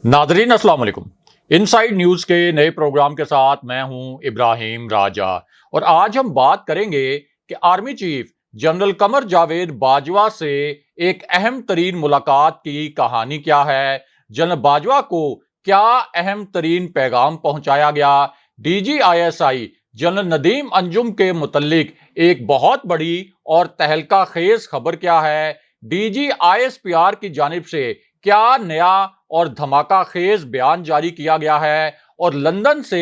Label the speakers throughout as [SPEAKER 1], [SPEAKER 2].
[SPEAKER 1] Nadreen अस्सलाम वालेकुम। Inside news के नए प्रोग्राम के साथ मैं हूं इब्राहिम राजा और आज हम बात करेंगे कि army chief general Qamar Javed Bajwa से एक अहम तरीन मुलाकात की कहानी क्या है, जनरल बाजवा को क्या अहम तरीन पैगाम पहुंचाया गया, DGISI जनरल नदीम अंजुम के मुतल्लिक एक बहुत बड़ी और तहलका खेज खबर क्या है, DGISPR की जानिब से क्या नया और धमाका खेज बयान जारी किया गया है और लंदन से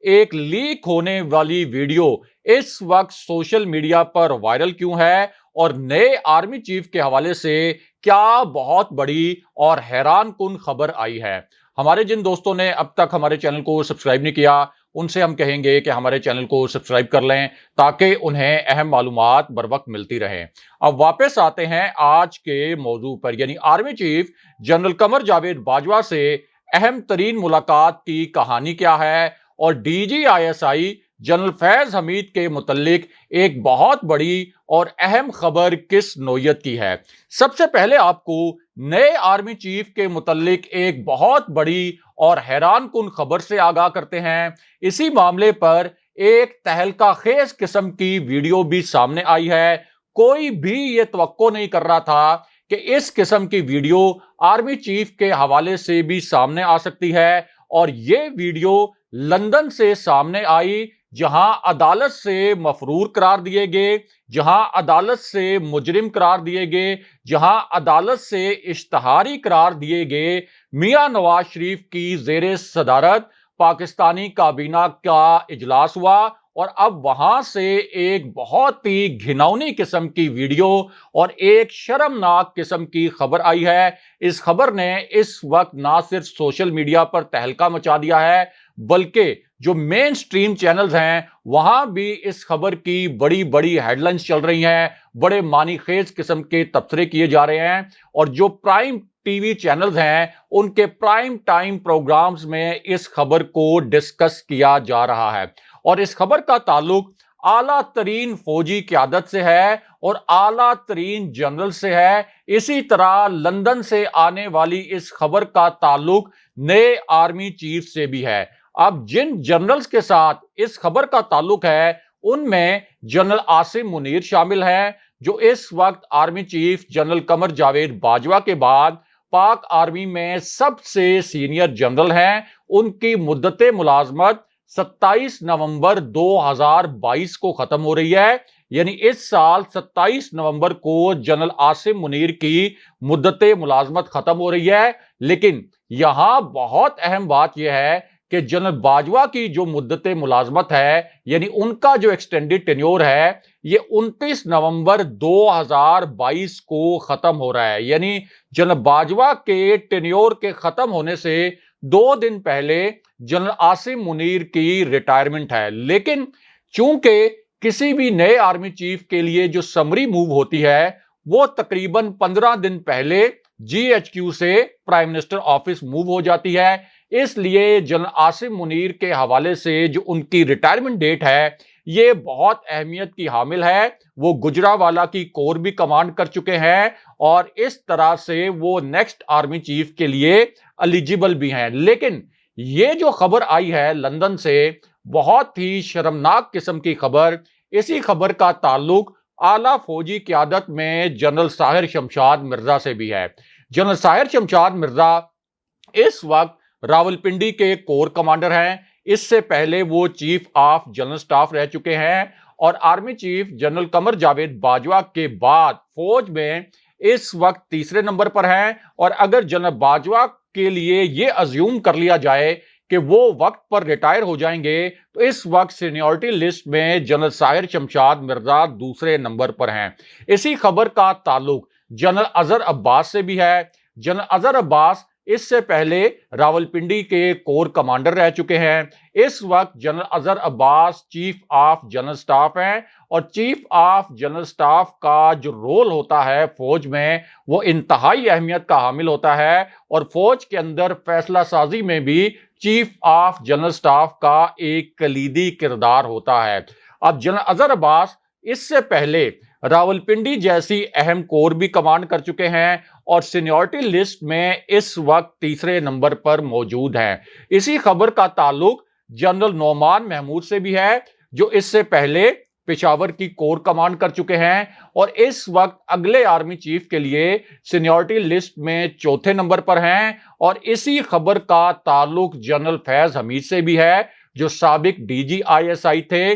[SPEAKER 1] एक लीक होने वाली वीडियो इस वक्त सोशल मीडिया पर वायरल क्यों है और नए आर्मी चीफ के हवाले से क्या बहुत बड़ी और हैरान कुन खबर आई है। हमारे जिन दोस्तों ने अब तक हमारे चैनल को सब्सक्राइब नहीं किया उनसे हम कहेंगे कि हमारे चैनल को सब्सक्राइब कर लें ताकि उन्हें अहम मालूमात बर वक्त मिलती रहें। अब वापस आते हैं आज के मौजू पर, यानी army chief general Qamar Javed Bajwa से अहम तरीन मुलाकात की कहानी क्या है और DGISI जनरल फैज हमीद के मुतल्लिक एक बहुत बड़ी और अहम खबर किस नोयत की है। सबसे पहले आपको नए आर्मी चीफ के मुतल्लिक एक बहुत बड़ी और हैरान कुन खबर से आगाह करते हैं। इसी मामले पर एक तहलका खेज किस्म की वीडियो भी सामने आई है। कोई भी ये तवक्को नहीं कर रहा था कि इस किस्म की वीडियो आर्मी चीफ के हवाले से भी सामने आ सकती है और ये वीडियो लंदन से सामने आई, जहां अदालत से मफरूर करार दिए गए, जहां अदालत से मुजरिम करार दिए गए, जहां अदालत से इश्तहारी करार दिए गए मियां नवाज शरीफ की जेर सदारत पाकिस्तानी काबीना का इजलास हुआ और अब वहां से एक बहुत ही घिनौनी किस्म की वीडियो और एक शर्मनाक किस्म की खबर आई है। इस खबर ने इस वक्त ना सिर्फ सोशल मीडिया पर तहलका मचा दिया है बल्कि जो मेन स्ट्रीम चैनल्स हैं वहां भी इस खबर की बड़ी बड़ी हेडलाइंस चल रही हैं, बड़े मानी खेज किस्म के तबसरे किए जा रहे हैं और जो प्राइम टीवी चैनल्स हैं उनके प्राइम टाइम प्रोग्राम्स में इस खबर को डिस्कस किया जा रहा है और इस खबर का ताल्लुक आला तरीन फौजी क़यादत से है और आला तरीन जनरल से है। इसी तरह लंदन से आने वाली इस खबर का ताल्लुक नए आर्मी चीफ से भी है। अब जिन जनरल्स के साथ इस खबर का ताल्लुक है उनमें जनरल आसिम मुनीर शामिल हैं, जो इस वक्त army chief general Qamar Javed Bajwa के बाद पाक आर्मी में सबसे सीनियर जनरल हैं। उनकी मुद्दत मुलाजमत 27 नवंबर 2022 को खत्म हो रही है, यानी इस साल 27 नवंबर को जनरल आसिम मुनीर की मुद्दत मुलाजमत खत्म हो रही है। लेकिन यहां बहुत अहम बात यह है कि जनरल बाजवा की जो मुद्दत मुलाजमत है, यानी उनका जो एक्सटेंडेड टेन्योर है, ये 29 नवंबर 2022 को खत्म हो रहा है। यानी जनरल बाजवा के टेन्योर के खत्म होने से 2 दिन पहले जनरल आसिम मुनीर की रिटायरमेंट है। लेकिन चूंकि किसी भी नए आर्मी चीफ के लिए जो समरी मूव होती है वो तकरीबन 15 दिन पहले GHQ से प्राइम मिनिस्टर ऑफिस मूव हो जाती है, इसलिए जनरल आसिम मुनीर के हवाले से जो उनकी रिटायरमेंट डेट है ये बहुत अहमियत की हामिल है। वो गुजरावाला की कोर भी कमांड कर चुके हैं और इस तरह से वो नेक्स्ट आर्मी चीफ के लिए एलिजिबल भी हैं। लेकिन ये जो खबर आई है लंदन से, बहुत ही शर्मनाक किस्म की खबर, इसी खबर का ताल्लुक आला फौजी क़यादत में जनरल साहिर शमशाद मिर्जा से भी है। जनरल साहिर शमशाद मिर्जा इस वक्त रावलपिंडी के कोर कमांडर हैं। इससे पहले वो चीफ ऑफ जनरल स्टाफ रह चुके हैं और army chief general Qamar Javed Bajwa के बाद फौज में इस वक्त तीसरे नंबर पर हैं। और अगर जनरल बाजवा के लिए ये अज्यूम कर लिया जाए कि वो वक्त पर रिटायर हो जाएंगे तो इस वक्त सीनियरिटी लिस्ट में जनरल साहिर शमशाद मिर्जा दूसरे नंबर पर हैं। इसी खबर का ताल्लुक जनरल अजहर अब्बास से भी है। जनरल अजहर अब्बास इससे पहले रावलपिंडी के कोर कमांडर रह चुके हैं। इस वक्त general Azhar Abbas chief of general staff हैं और चीफ ऑफ जनरल स्टाफ का जो रोल होता है फौज में वो इंतहाई अहमियत का हामिल होता है और फौज के अंदर फैसला साजी में भी चीफ ऑफ जनरल स्टाफ का एक कलीदी किरदार होता है। अब जनरल अजहर अब्बास इससे पहले रावलपिंडी जैसी अहम कोर भी कमांड कर चुके हैं और सीनियरिटी लिस्ट में इस वक्त तीसरे नंबर पर मौजूद हैं। इसी खबर का ताल्लुक जनरल नोमान महमूद से भी है, जो इससे पहले पेशावर की कोर कमांड कर चुके हैं और इस वक्त अगले आर्मी चीफ के लिए सीनियरिटी लिस्ट में चौथे नंबर पर हैं। और इसी खबर का ताल्लुक जनरल फैज हमीद से भी है, जो साबिक डीजी आईएसआई थे,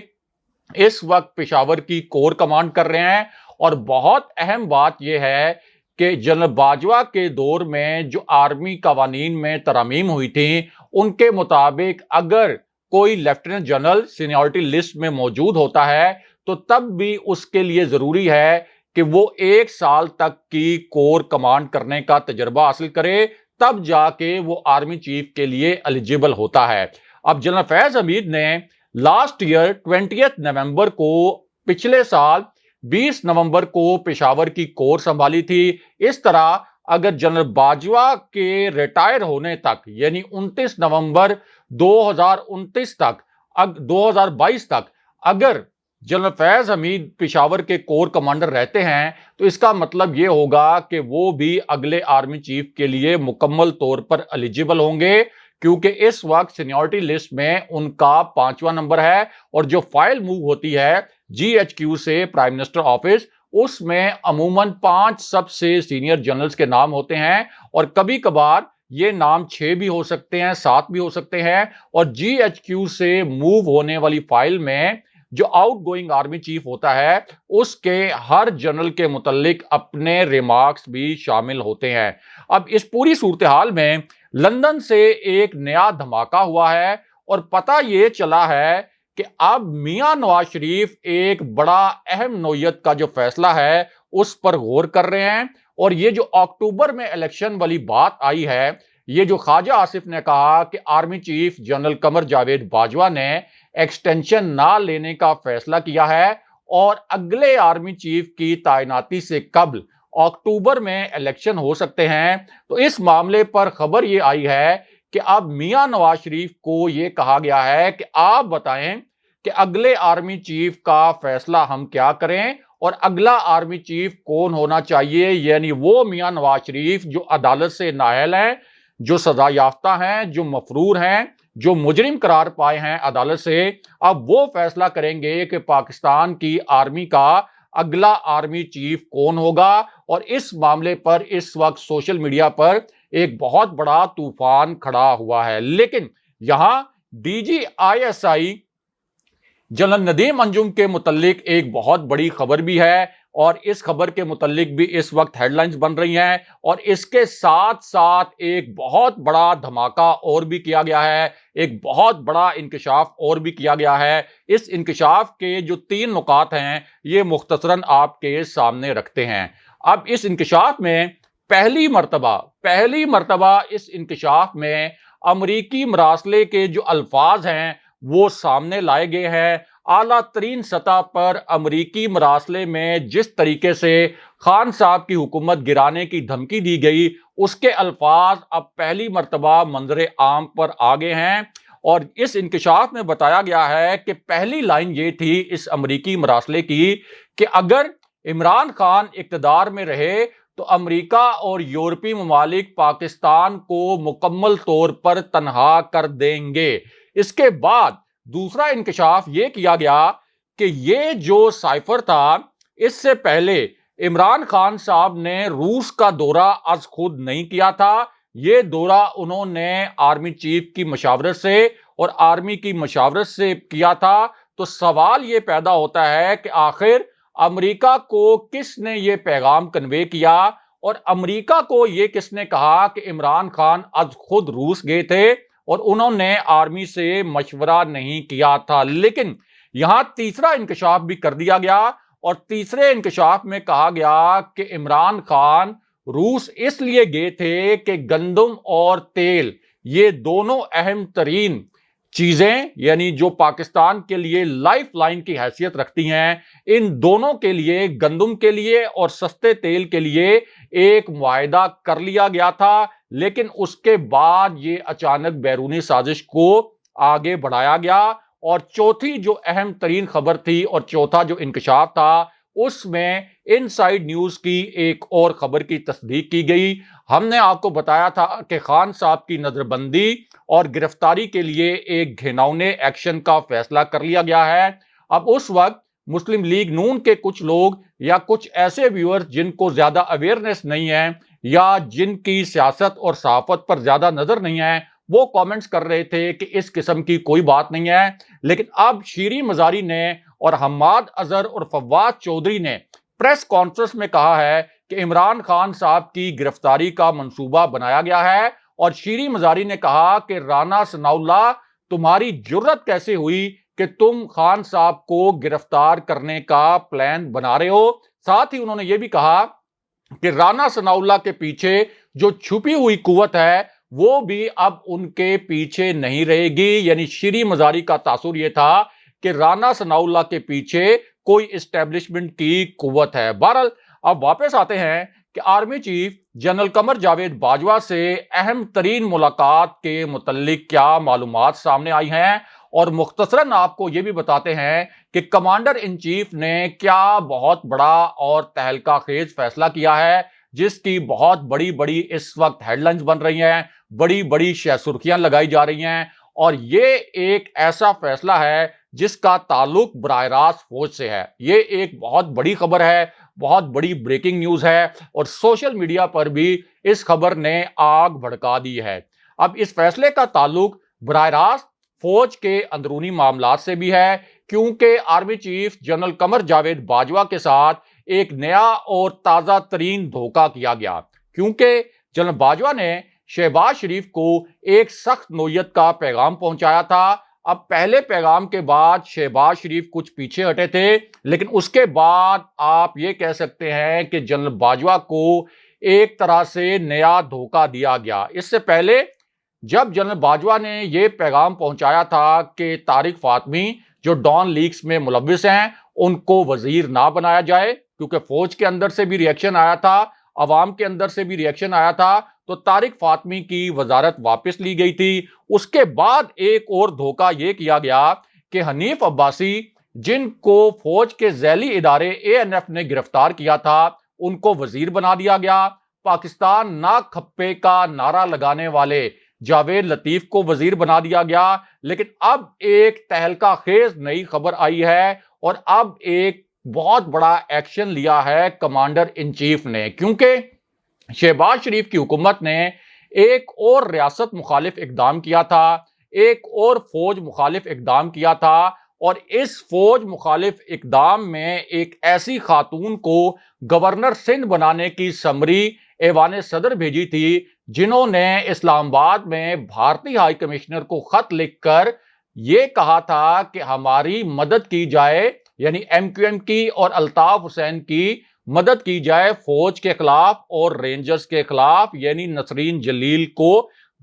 [SPEAKER 1] इस वक्त पेशावर की कोर कमांड कर रहे हैं। और बहुत अहम बात यह है कि जनरल बाजवा के दौर में जो आर्मी कवानीन में तरमीम हुई थी, उनके मुताबिक अगर कोई लेफ्टिनेंट जनरल सीनियरिटी लिस्ट में मौजूद होता है तो तब भी उसके लिए जरूरी है कि वो 1 साल तक की कोर कमांड करने का तजर्बा हासिल करे, तब जाके वो आर्मी चीफ के लिए एलिजिबल होता है। अब जनरल फैज हमीद ने लास्ट ईयर 20 नवंबर को, पिछले साल 20 नवंबर को पेशावर की कोर संभाली थी। इस तरह अगर जनरल बाजवा के रिटायर होने तक, यानी 29 नवंबर 2029 तक, 2022 तक अगर जनरल फैज हमीद पेशावर के कोर कमांडर रहते हैं, तो इसका मतलब यह होगा कि वो भी अगले आर्मी चीफ के लिए मुकम्मल तौर पर एलिजिबल होंगे, क्योंकि इस वक्त सीनियरिटी लिस्ट में उनका 5वां नंबर है। और जो फाइल मूव होती है जीएचक्यू से प्राइम मिनिस्टर ऑफिस, उसमें अमूमन 5 सबसे सीनियर जनरल्स के नाम होते हैं और कभी कभार ये नाम 6 भी हो सकते हैं, 7 भी हो सकते हैं। और जीएचक्यू से मूव होने वाली फाइल में जो आउटगोइंग आर्मी चीफ होता है, उसके हर जनरल के मुतल्लिक अपने रिमार्क्स भी शामिल होते हैं। अब इस पूरी सूरत हाल में लंदन से एक नया धमाका हुआ है और पता ये चला है कि अब मियां नवाज शरीफ एक बड़ा अहम नौयत का जो फैसला है उस पर गौर कर रहे हैं। और ये जो अक्टूबर में इलेक्शन वाली बात आई है, ये जो ख्वाजा आसिफ ने कहा कि army chief general Qamar Javed Bajwa ने एक्सटेंशन ना लेने का फैसला किया है और अगले आर्मी चीफ की तैनाती से कबल अक्टूबर में इलेक्शन हो सकते हैं, तो इस मामले पर खबर ये आई है कि अब मियां नवाज शरीफ को ये कहा गया है कि आप बताएं कि अगले आर्मी चीफ का फैसला हम क्या करें और अगला आर्मी चीफ कौन होना चाहिए। यानी वो मियां नवाज शरीफ जो अदालत से नाअहल हैं, जो सजा याफ्ता हैं, जो मफरूर हैं, जो मुजरिम करार पाए हैं अदालत से, अब वो फैसला करेंगे कि पाकिस्तान की आर्मी का अगला आर्मी चीफ कौन होगा। और इस मामले पर इस वक्त सोशल मीडिया पर एक बहुत बड़ा तूफान खड़ा हुआ है। लेकिन यहां DG ISI general Nadeem Anjum के मुतल्लिक एक बहुत बड़ी खबर भी है और इस खबर के मुतल्लिक भी इस वक्त हेडलाइंस बन रही हैं। और इसके साथ साथ एक बहुत बड़ा धमाका और भी किया गया है, एक बहुत बड़ा इंकशाफ और भी किया गया है। इस इंकशाफ के जो 3 नुकात हैं, ये मुख्तसरन आपके सामने रखते हैं। अब इस इंकशाफ में पहली मर्तबा इस इंकशाफ में अमरीकी मरासले के जो अल्फाज हैं वो सामने लाए गए हैं। आला तरीन सतह पर अमरीकी मरासले में जिस तरीके से खान साहब की हुकूमत गिराने की धमकी दी गई, उसके अल्फाज अब पहली मर्तबा मंजरे आम पर आ गए हैं। और इस इंकशाफ में बताया गया है कि पहली लाइन ये थी इस अमरीकी मरासले की कि अगर इमरान खान इक़्तिदार में रहे तो अमरीका और यूरोपीय ममालिक पाकिस्तान को मुकम्मल तौर पर तनहा कर देंगे। इसके बाद दूसरा इंकशाफ ये किया गया कि ये जो साइफर था, इससे पहले इमरान खान साहब ने रूस का दौरा आज खुद नहीं किया था। ये दौरा उन्होंने आर्मी चीफ की मशावरत से और आर्मी की मशावरत से किया था। तो सवाल ये पैदा होता है कि आखिर अमेरिका को किसने ये पैगाम कन्वे किया और अमेरिका को ये किसने कहा कि इमरान खान आज खुद रूस गए थे और उन्होंने आर्मी से मशवरा नहीं किया था। लेकिन यहां तीसरा इंकशाफ भी कर दिया गया और तीसरे इंकशाफ में कहा गया कि इमरान खान रूस इसलिए गए थे कि गंदम और तेल, ये दोनों अहम तरीन चीजें, यानी जो पाकिस्तान के लिए लाइफ लाइन की हैसियत रखती हैं, इन दोनों के लिए, गंदम के लिए और सस्ते तेल के लिए एक मुआहदा कर लिया गया था। लेकिन उसके बाद ये अचानक बैरूनी साजिश को आगे बढ़ाया गया। और चौथी जो अहम तरीन खबर थी और चौथा जो इंकशाफ था, اس میں ان سائیڈ نیوز کی ایک اور خبر کی تصدیق کی گئی۔ ہم نے آپ کو بتایا تھا کہ خان صاحب کی نظر بندی اور گرفتاری کے لیے ایک گھناؤنے ایکشن کا فیصلہ کر لیا گیا ہے۔ اب اس وقت مسلم لیگ نون کے کچھ لوگ یا کچھ ایسے ویور جن کو زیادہ اویئرنس نہیں ہے یا جن کی سیاست اور صحافت پر زیادہ نظر نہیں ہے، وہ کامنٹس کر رہے تھے کہ اس قسم کی کوئی بات نہیں ہے۔ لیکن اب شیریں مزاری نے اور حماد اظہر اور فواد چودھری نے پریس کانفرنس میں کہا ہے کہ عمران خان صاحب کی گرفتاری کا منصوبہ بنایا گیا ہے، اور شیریں مزاری نے کہا کہ رانا ثناء اللہ، تمہاری جرت کیسے ہوئی کہ تم خان صاحب کو گرفتار کرنے کا پلان بنا رہے ہو۔ ساتھ ہی انہوں نے یہ بھی کہا کہ رانا ثناء اللہ کے پیچھے جو چھپی ہوئی قوت ہے وہ بھی اب ان کے پیچھے نہیں رہے گی۔ یعنی شیریں مزاری کا تاثر یہ تھا کہ رانا ثناء اللہ کے پیچھے کوئی اسٹیبلشمنٹ کی قوت ہے۔ بہرحال اب واپس آتے ہیں کہ army chief general Qamar Javed Bajwa سے اہم ترین ملاقات کے متعلق کیا معلومات سامنے آئی ہیں، اور مختصراً آپ کو یہ بھی بتاتے ہیں کہ کمانڈر ان چیف نے کیا بہت بڑا اور تہلکہ خیز فیصلہ کیا ہے، جس کی بہت بڑی بڑی اس وقت ہیڈ لائنز بن رہی ہیں، بڑی بڑی شہ سرخیاں لگائی جا رہی ہیں، اور یہ ایک ایسا فیصلہ ہے جس کا تعلق براہ راست فوج سے ہے۔ یہ ایک بہت بڑی خبر ہے، بہت بڑی بریکنگ نیوز ہے، اور سوشل میڈیا پر بھی اس خبر نے آگ بھڑکا دی ہے۔ اب اس فیصلے کا تعلق براہ راست فوج کے اندرونی معاملات سے بھی ہے، کیونکہ army chief general Qamar Javed Bajwa کے ساتھ ایک نیا اور تازہ ترین دھوکہ کیا گیا، کیونکہ جنرل باجوہ نے شہباز شریف کو ایک سخت نوعیت کا پیغام پہنچایا تھا۔ اب پہلے پیغام کے بعد شہباز شریف کچھ پیچھے ہٹے تھے، لیکن اس کے بعد آپ یہ کہہ سکتے ہیں کہ جنرل باجوہ کو ایک طرح سے نیا دھوکہ دیا گیا۔ اس سے پہلے جب جنرل باجوہ نے یہ پیغام پہنچایا تھا کہ طارق فاطمی جو ڈان لیکس میں ملوث ہیں ان کو وزیر نہ بنایا جائے، کیونکہ فوج کے اندر سے بھی ریئیکشن آیا تھا، عوام کے اندر سے بھی ریئیکشن آیا تھا، تو طارق فاطمی کی وزارت واپس لی گئی تھی۔ اس کے بعد ایک اور دھوکہ یہ کیا گیا کہ حنیف عباسی، جن کو فوج کے ذیلی ادارے ANF نے گرفتار کیا تھا، ان کو وزیر بنا دیا گیا۔ پاکستان نہ کھپے کا نعرہ لگانے والے جاوید لطیف کو وزیر بنا دیا گیا۔ لیکن اب ایک تہلکہ خیز نئی خبر آئی ہے، اور اب ایک بہت بڑا ایکشن لیا ہے کمانڈر ان چیف نے، کیونکہ شہباز شریف کی حکومت نے ایک اور ریاست مخالف اقدام کیا تھا، ایک اور فوج مخالف اقدام کیا تھا، اور اس فوج مخالف اقدام میں ایک ایسی خاتون کو گورنر سندھ بنانے کی سمری ایوان صدر بھیجی تھی، جنہوں نے اسلام آباد میں بھارتی ہائی کمشنر کو خط لکھ کر یہ کہا تھا کہ ہماری مدد کی جائے، یعنی MQM کی اور الطاف حسین کی مدد کی جائے فوج کے خلاف اور رینجرز کے خلاف، یعنی نسرین جلیل کو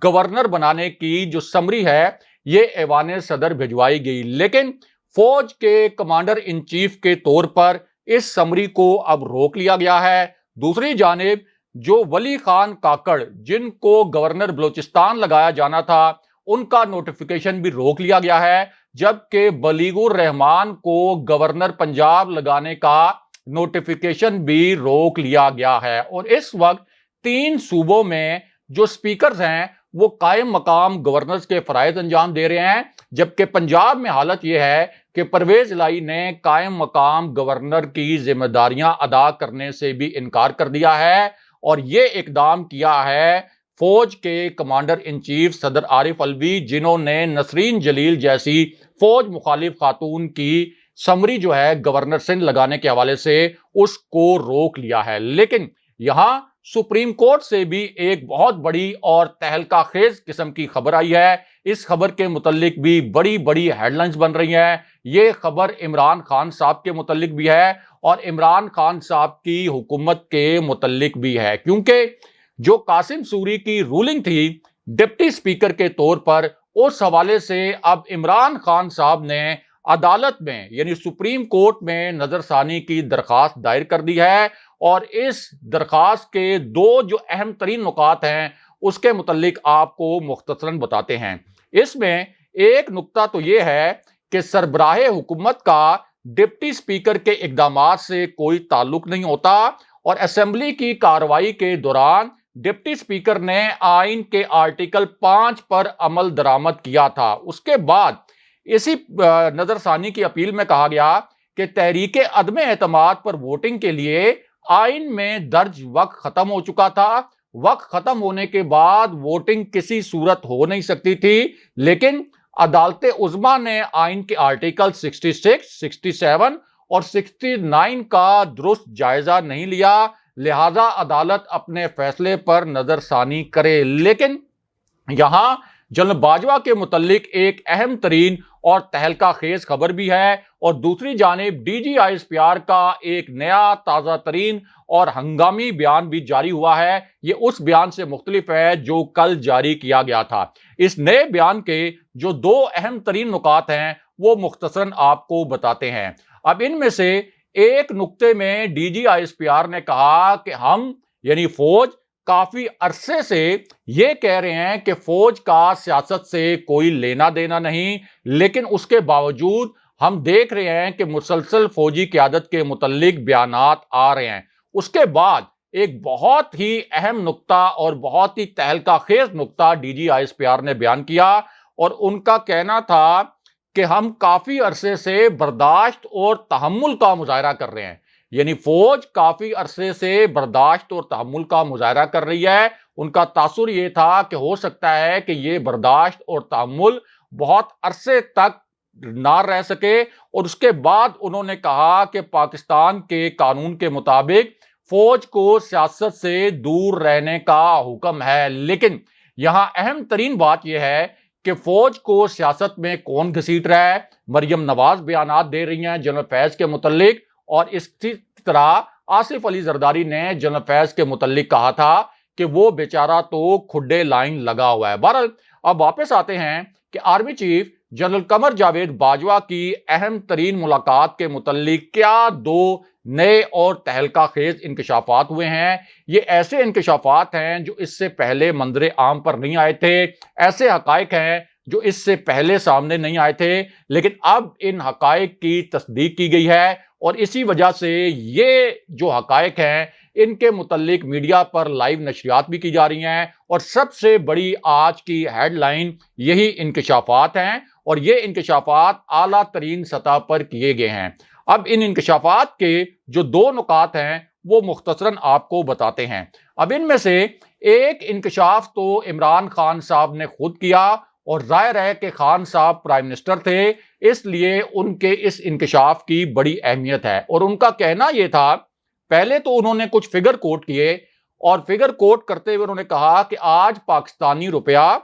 [SPEAKER 1] گورنر بنانے کی جو سمری ہے یہ ایوان صدر بھجوائی گئی۔ لیکن فوج کے کمانڈر ان چیف کے طور پر اس سمری کو اب روک لیا گیا ہے۔ دوسری جانب جو ولی خان کاکڑ، جن کو گورنر بلوچستان لگایا جانا تھا، ان کا نوٹیفیکیشن بھی روک لیا گیا ہے، جبکہ بلیغ الرحمان کو گورنر پنجاب لگانے کا نوٹیفیکیشن بھی روک لیا گیا ہے۔ اور اس وقت 3 صوبوں میں جو سپیکرز ہیں وہ قائم مقام گورنرز کے فرائض انجام دے رہے ہیں، جبکہ پنجاب میں حالت یہ ہے کہ پرویز الہی نے قائم مقام گورنر کی ذمہ داریاں ادا کرنے سے بھی انکار کر دیا ہے، اور یہ اقدام کیا ہے فوج کے کمانڈر ان چیف صدر عارف الوی، جنہوں نے نسرین جلیل جیسی فوج مخالف خاتون کی سمری جو ہے گورنر سندھ لگانے کے حوالے سے اس کو روک لیا ہے۔ لیکن یہاں سپریم کورٹ سے بھی ایک بہت بڑی اور تہلکہ خیز قسم کی خبر آئی ہے۔ اس خبر کے متعلق بھی بڑی بڑی ہیڈ لائنز بن رہی ہیں۔ یہ خبر عمران خان صاحب کے متعلق بھی ہے اور عمران خان صاحب کی حکومت کے متعلق بھی ہے، کیونکہ جو قاسم سوری کی رولنگ تھی ڈپٹی سپیکر کے طور پر، اس حوالے سے اب عمران خان صاحب نے عدالت میں یعنی سپریم کورٹ میں نظر ثانی کی درخواست دائر کر دی ہے، اور اس درخواست کے 2 جو اہم ترین نکات ہیں اس کے متعلق آپ کو مختصراً بتاتے ہیں۔ اس میں ایک نکتہ تو یہ ہے کہ سربراہ حکومت کا डिप्टी स्पीकर के इकदामात से कोई ताल्लुक नहीं होता और असेंबली की कार्रवाई के दौरान डिप्टी स्पीकर ने आइन के आर्टिकल 5 पर अमल दरामद किया था। उसके बाद इसी नजरसानी की अपील में कहा गया कि तहरीक अदम एतमाद पर वोटिंग के लिए आइन में दर्ज वक्त खत्म हो चुका था। वक्त खत्म होने के बाद वोटिंग किसी सूरत हो नहीं सकती थी, लेकिन अदालत उज़्मा ने आइन के आर्टिकल 66, 67 और 69 का दुरुस्त जायजा नहीं लिया, लिहाजा अदालत अपने फैसले पर नजरसानी करे। लेकिन यहां जनरल बाजवा के मुतल्लिक एक अहम तरीन और तहलका खेज खबर भी है और दूसरी जानिब DGISPR का एक नया ताज़ा तरीन और हंगामी बयान भी जारी हुआ है। ये उस बयान से मुख्तलिफ है जो कल जारी किया गया था। इस नए बयान के जो दो अहम तरीन नुकात हैं वो मुख्तसरन आपको बताते हैं। अब इनमें से एक नुक्ते में DGISPR ने कहा कि हम यानी फौज काफी अरसे से ये कह रहे हैं कि फौज का सियासत से कोई लेना देना नहीं, लेकिन उसके बावजूद हम देख रहे हैं कि मुसलसल फौजी क़यादत के मुतल्लिक बयानात आ रहे हैं। उसके बाद एक बहुत ही अहम नुक्ता और बहुत ही तहलका खेज नुक्ता DGISPR ने बयान किया और उनका कहना था कि हम काफी अरसे से बर्दाश्त और तहम्मुल का मुजाहरा कर रहे हैं। यानी फौज काफी अरसे से बर्दाश्त और तहम्मुल का मुजाहरा कर रही है। उनका तासुर ये था कि हो सकता है कि ये बर्दाश्त और तहम्मुल बहुत अरसे तक ना रह सके और उसके बाद उन्होंने कहा कि पाकिस्तान के कानून के मुताबिक फौज को सियासत से दूर रहने का हुक्म है। लेकिन यहां अहम तरीन बात यह है कि फौज को सियासत में कौन घसीट रहा है। मरियम नवाज बयानात दे रही हैं जनरल फैज के मुतल्लिक और इसी तरह आसिफ अली जरदारी ने जनरल फैज के मुतल्लिक कहा था कि वो बेचारा तो खुड्डे लाइन लगा हुआ है। बहरहाल अब वापस आते हैं कि army chief general Qamar Javed Bajwa की अहम तरीन मुलाकात के मुतल्लिक क्या दो नए और तहलका खेज इंकशाफात हुए हैं। ये ऐसे इंकशाफात हैं जो इससे पहले मंजर आम पर नहीं आए थे, ऐसे हकायक हैं जो इससे पहले सामने नहीं आए थे, लेकिन अब इन हकायक की तस्दीक की गई है और इसी वजह से ये जो हकायक हैं इनके मुतल्लिक मीडिया पर लाइव नशरियात भी की जा रही हैं और सबसे बड़ी आज की हेडलाइन यही इंकशाफात हैं और ये इंकशाफात आला तरीन सतह पर किए गए हैं। अब इन इंकशाफात के जो दो नुकात हैं वो मुख्तसरन आपको बताते हैं। अब इनमें से एक इंकशाफ तो इमरान खान साहब ने खुद किया और जाहिर है कि खान साहब प्राइम मिनिस्टर थे, इसलिए उनके इस इंकशाफ की बड़ी अहमियत है। और उनका कहना यह था, पहले तो उन्होंने कुछ फिगर कोट किए और फिगर कोट करते हुए उन्होंने कहा कि आज पाकिस्तानी रुपया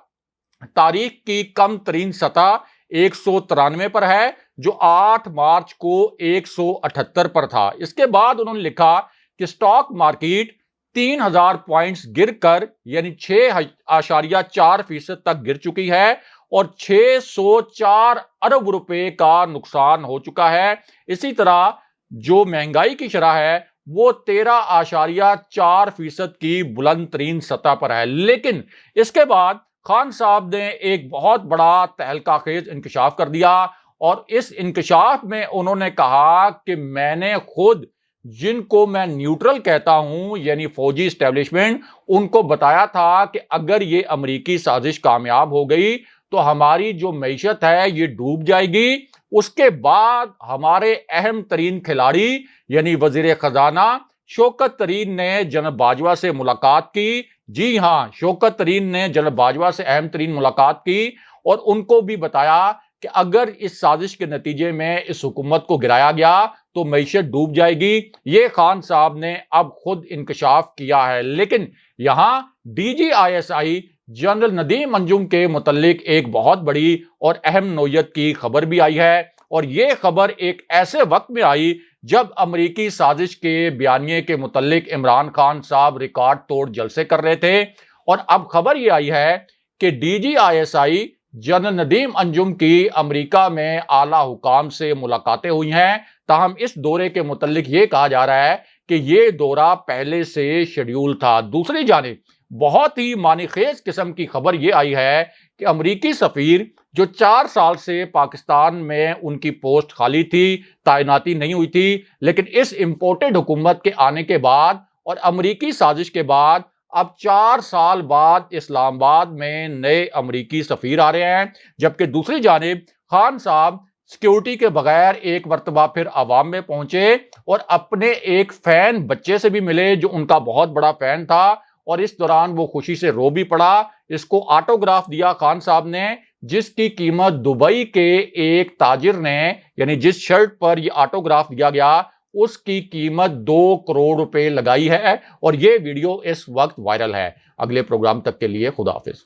[SPEAKER 1] तारीख की कम तरीन सतह 193 पर है, जो 8 मार्च को 178 पर था। इसके बाद उन्होंने लिखा कि स्टॉक मार्केट 3000 पॉइंट्स गिरकर यानी 6.4% तक गिर चुकी है और 604 अरब रुपए का नुकसान हो चुका है। इसी तरह जो महंगाई की शरह है वो 13.4% की बुलंद तरीन सतह पर है। लेकिन इसके बाद खान साहब ने एक बहुत बड़ा तहलका खेज इंकशाफ कर दिया और इस इंकशाफ में उन्होंने कहा कि मैंने खुद जिनको मैं न्यूट्रल कहता हूं यानी फौजी एस्टेब्लिशमेंट, उनको बताया था कि अगर ये अमेरिकी साजिश कामयाब हो गई तो हमारी जो मईशत है ये डूब जाएगी। उसके बाद हमारे अहम तरीन खिलाड़ी यानी वजीर खजाना शौकत तरीन ने जनरल बाजवा से मुलाकात की। जी हां, शौकत तरीन ने जनरल बाजवा से अहम तरीन मुलाकात की और उनको भी बताया कि अगर इस साजिश के नतीजे में इस हुकूमत को गिराया गया तो मईशत डूब जाएगी। ये खान साहब ने अब खुद इंकशाफ किया है। लेकिन यहां DGISI जनरल नदीम अंजुम के मुतल्लिक एक बहुत बड़ी और अहम नोयत की खबर भी आई है और ये खबर एक ऐसे वक्त में आई जब अमेरिकी साजिश के बयानिए के मुतल्लिक इमरान खान साहब रिकॉर्ड तोड़ जलसे कर रहे थे। और अब खबर ये आई है कि DGISI जनरल नदीम अंजुम की अमेरिका में आला हुकाम से मुलाकातें हुई हैं। ताहम इस दौरे के मुतल्लिक ये कहा जा रहा है कि ये दौरा पहले से शेड्यूल था। दूसरी जानिब बहुत ही मानीखेज किस्म की खबर ये आई है कि अमेरिकी सफीर جو 4 سال سے پاکستان میں ان کی پوسٹ خالی تھی، تعیناتی نہیں ہوئی تھی، لیکن اس امپورٹڈ حکومت کے آنے کے بعد اور امریکی سازش کے بعد اب 4 سال بعد اسلام آباد میں نئے امریکی سفیر آ رہے ہیں، جبکہ دوسری جانب خان صاحب سیکیورٹی کے بغیر ایک مرتبہ پھر عوام میں پہنچے اور اپنے ایک فین بچے سے بھی ملے جو ان کا بہت بڑا فین تھا، اور اس دوران وہ خوشی سے رو بھی پڑا۔ اس کو آٹوگراف دیا خان صاحب نے، جس کی قیمت دبئی کے ایک تاجر نے، یعنی جس شرٹ پر یہ آٹوگراف دیا گیا اس کی قیمت 2 کروڑ روپے لگائی ہے، اور یہ ویڈیو اس وقت وائرل ہے۔ اگلے پروگرام تک کے لیے خدا حافظ۔